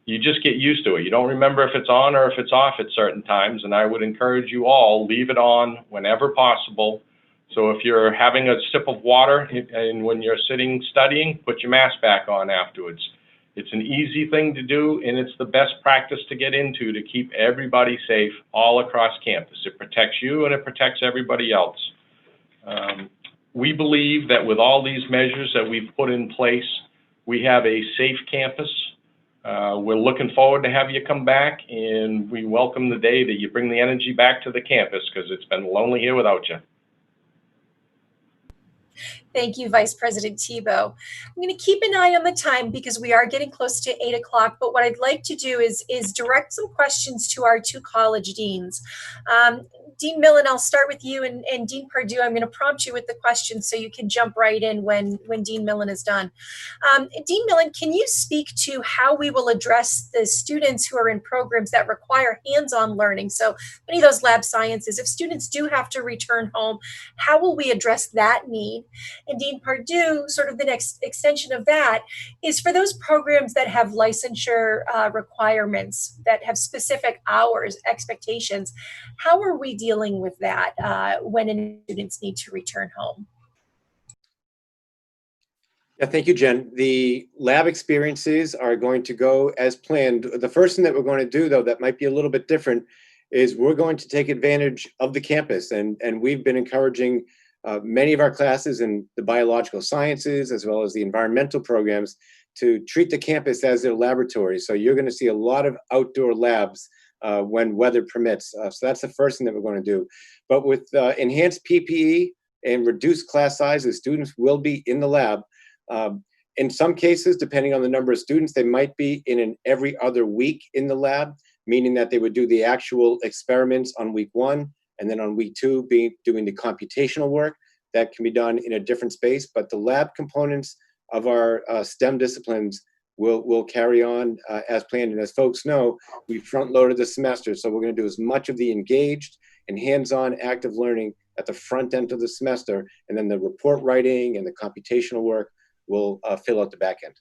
You just get used to it. You don't remember if it's on or if it's off at certain times, and I would encourage you all, leave it on whenever possible. So if you're having a sip of water and when you're sitting studying, put your mask back on afterwards. It's an easy thing to do, and it's the best practice to get into to keep everybody safe all across campus. It protects you and it protects everybody else. We believe that with all these measures that we've put in place, we have a safe campus. We're looking forward to have you come back, and we welcome the day that you bring the energy back to the campus because it's been lonely here without you. Thank you, Vice President Tebow. I'm going to keep an eye on the time because we are getting close to 8 o'clock, but what I'd like to do is direct some questions to our two college deans. Dean Millen, I'll start with you, and Dean Pardue, I'm going to prompt you with the questions so you can jump right in when Dean Millen is done. Dean Millen, can you speak to how we will address the students who are in programs that require hands-on learning? So many of those lab sciences, if students do have to return home, how will we address that need? And Dean Pardue, sort of the next extension of that, is for those programs that have licensure requirements, that have specific hours, expectations, how are we dealing with that when students need to return home? Yeah, thank you, Jen. The lab experiences are going to go as planned. The first thing that we're going to do, though, that might be a little bit different, is we're going to take advantage of the campus. And we've been encouraging many of our classes in the biological sciences, as well as the environmental programs, to treat the campus as their laboratory. So you're going to see a lot of outdoor labs when weather permits. So that's the first thing that we're going to do. But with enhanced PPE and reduced class sizes, students will be in the lab. In some cases, depending on the number of students, they might be in an every other week in the lab. meaning that they would do the actual experiments on week 1, and then on week 2 doing the computational work. That can be done in a different space, but the lab components of our STEM disciplines will carry on as planned. And as folks know, we front loaded the semester, so we're going to do as much of the engaged and hands-on active learning at the front end of the semester, and then the report writing and the computational work will fill out the back end.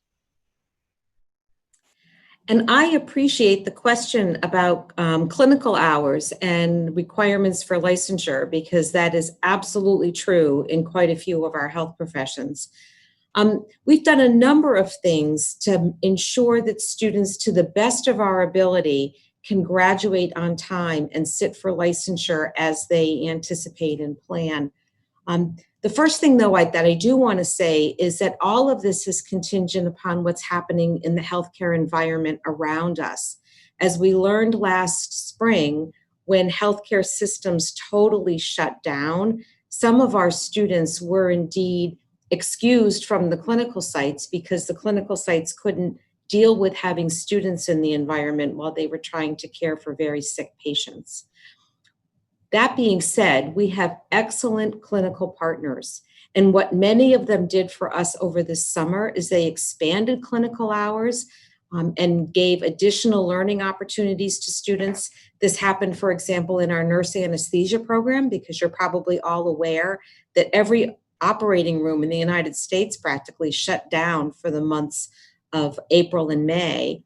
And I appreciate the question about clinical hours and requirements for licensure, because that is absolutely true in quite a few of our health professions. We've done a number of things to ensure that students, to the best of our ability, can graduate on time and sit for licensure as they anticipate and plan. The first thing, though, that I do want to say is that all of this is contingent upon what's happening in the healthcare environment around us. As we learned last spring, when healthcare systems totally shut down, some of our students were indeed excused from the clinical sites because the clinical sites couldn't deal with having students in the environment while they were trying to care for very sick patients. That being said, we have excellent clinical partners. And what many of them did for us over this summer is they expanded clinical hours and gave additional learning opportunities to students. This happened, for example, in our nurse anesthesia program, because you're probably all aware that every operating room in the United States practically shut down for the months of April and May.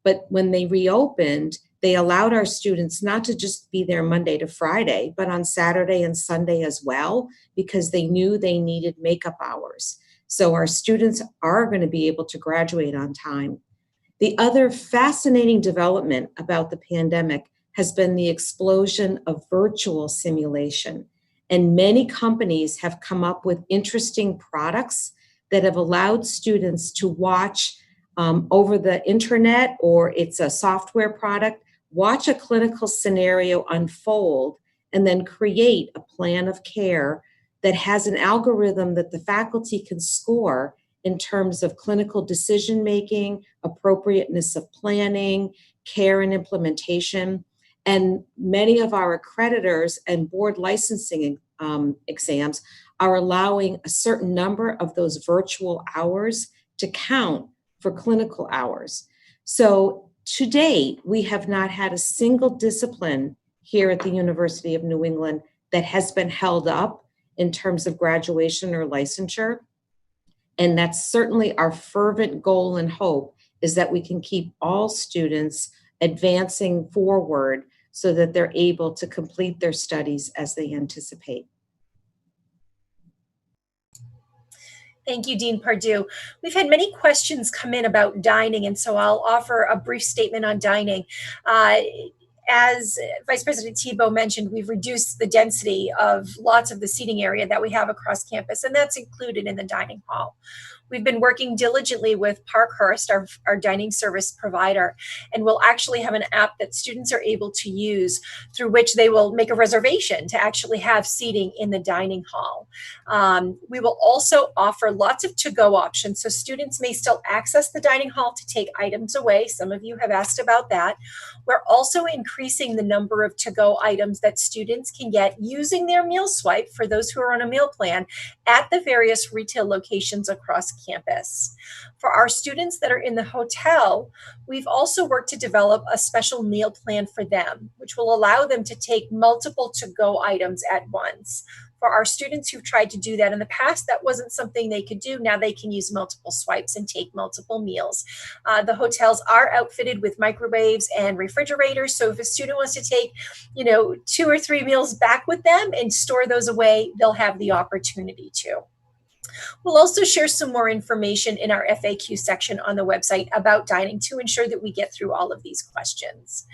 But when they reopened, they allowed our students not to just be there Monday to Friday, but on Saturday and Sunday as well, because they knew they needed makeup hours. So our students are going to be able to graduate on time. The other fascinating development about the pandemic has been the explosion of virtual simulation. And many companies have come up with interesting products that have allowed students to watch over the internet, or it's a software product, watch a clinical scenario unfold, and then create a plan of care that has an algorithm that the faculty can score in terms of clinical decision-making, appropriateness of planning, care and implementation. And many of our accreditors and board licensing exams are allowing a certain number of those virtual hours to count for clinical hours. So to date, we have not had a single discipline here at the University of New England that has been held up in terms of graduation or licensure. And that's certainly our fervent goal and hope, is that we can keep all students advancing forward so that they're able to complete their studies as they anticipate. Thank you, Dean Pardue. We've had many questions come in about dining, and so I'll offer a brief statement on dining. As Vice President Tebow mentioned, we've reduced the density of lots of the seating area that we have across campus, and that's included in the dining hall. We've been working diligently with Parkhurst, our dining service provider, and we'll actually have an app that students are able to use through which they will make a reservation to actually have seating in the dining hall. We will also offer lots of to-go options, so students may still access the dining hall to take items away. Some of you have asked about that. We're also increasing the number of to-go items that students can get using their meal swipe for those who are on a meal plan at the various retail locations across campus. For our students that are in the hotel, we've also worked to develop a special meal plan for them, which will allow them to take multiple to-go items at once. For our students who've tried to do that in the past, that wasn't something they could do. Now they can use multiple swipes and take multiple meals. The hotels are outfitted with microwaves and refrigerators. So if a student wants to take, 2 or 3 meals back with them and store those away, they'll have the opportunity to. We'll also share some more information in our FAQ section on the website about dining to ensure that we get through all of these questions.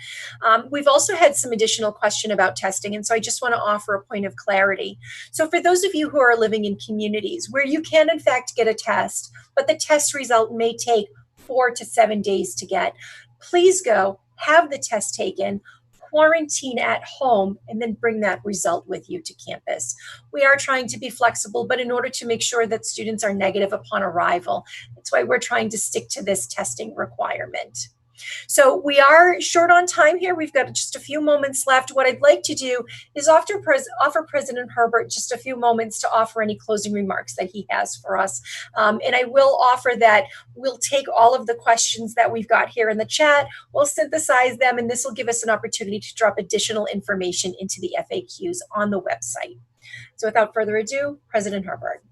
We've also had some additional question about testing, and so I just want to offer a point of clarity. So for those of you who are living in communities where you can in fact get a test, but the test result may take 4 to 7 days to get, please go, have the test taken, quarantine at home, and then bring that result with you to campus. We are trying to be flexible, but in order to make sure that students are negative upon arrival, that's why we're trying to stick to this testing requirement. So we are short on time here. We've got just a few moments left. What I'd like to do is offer President Herbert just a few moments to offer any closing remarks that he has for us. And I will offer that we'll take all of the questions that we've got here in the chat, we'll synthesize them, and this will give us an opportunity to drop additional information into the FAQs on the website. So without further ado, President Herbert.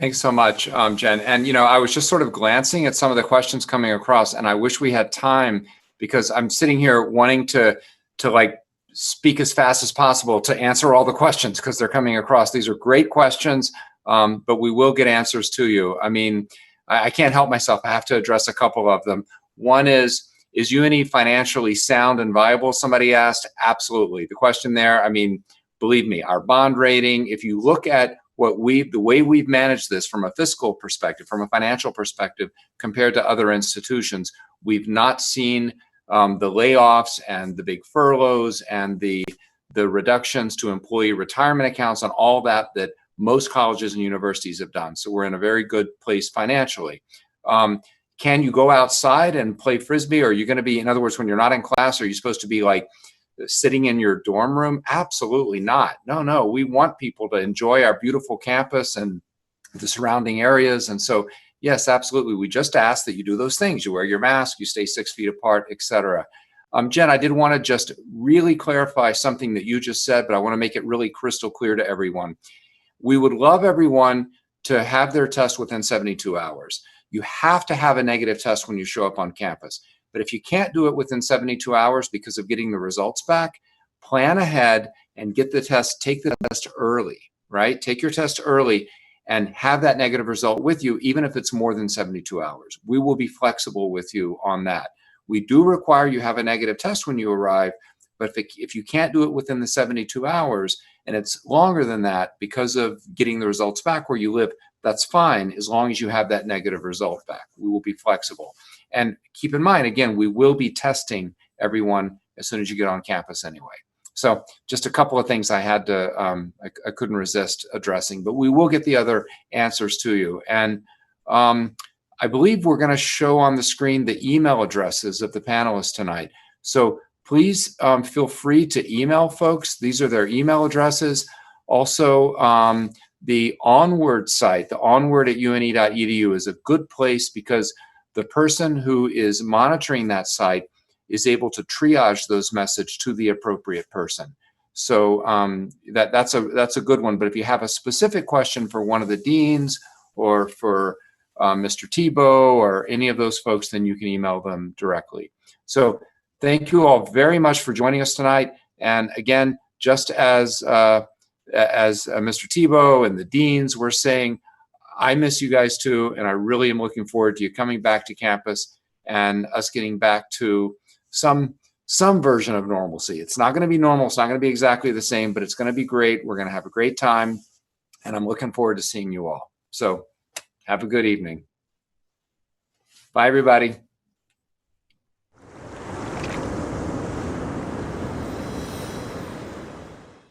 Thanks so much, Jen. And, you know, I was just sort of glancing at some of the questions coming across, and I wish we had time because I'm sitting here wanting to like speak as fast as possible to answer all the questions because they're coming across. These are great questions, but we will get answers to you. I mean, I can't help myself. I have to address a couple of them. One is UNE financially sound and viable? Somebody asked. Absolutely. The question there, I mean, believe me, our bond rating, if you look at the way we've managed this from a fiscal perspective, from a financial perspective, compared to other institutions, we've not seen the layoffs and the big furloughs and the reductions to employee retirement accounts and all that most colleges and universities have done. So we're in a very good place financially. Can you go outside and play Frisbee? Or are you going to be, in other words, when you're not in class, are you supposed to be like sitting in your dorm room? Absolutely not. No, we want people to enjoy our beautiful campus and the surrounding areas. And so, yes, absolutely. We just ask that you do those things. You wear your mask, you stay 6 feet apart, etc. Jen, I did want to just really clarify something that you just said, but I want to make it really crystal clear to everyone. We would love everyone to have their test within 72 hours. You have to have a negative test when you show up on campus. But if you can't do it within 72 hours because of getting the results back, plan ahead and get the test, take the test early, right? Take your test early and have that negative result with you, even if it's more than 72 hours. We will be flexible with you on that. We do require you have a negative test when you arrive, but if you can't do it within the 72 hours and it's longer than that because of getting the results back where you live, that's fine as long as you have that negative result back. We will be flexible. And keep in mind, again, we will be testing everyone as soon as you get on campus anyway. So just a couple of things I had to, I couldn't resist addressing, but we will get the other answers to you. And I believe we're going to show on the screen the email addresses of the panelists tonight. So please feel free to email folks. These are their email addresses. Also, the Onward site, the onward@une.edu is a good place because the person who is monitoring that site is able to triage those messages to the appropriate person. So that's a good one. But if you have a specific question for one of the deans or for Mr. Tebow or any of those folks, then you can email them directly. So thank you all very much for joining us tonight. And again, just as Mr. Tebow and the deans were saying, I miss you guys too, and I really am looking forward to you coming back to campus and us getting back to some version of normalcy. It's not going to be normal. It's not going to be exactly the same, but it's going to be great. We're going to have a great time, and I'm looking forward to seeing you all. So have a good evening. Bye, everybody.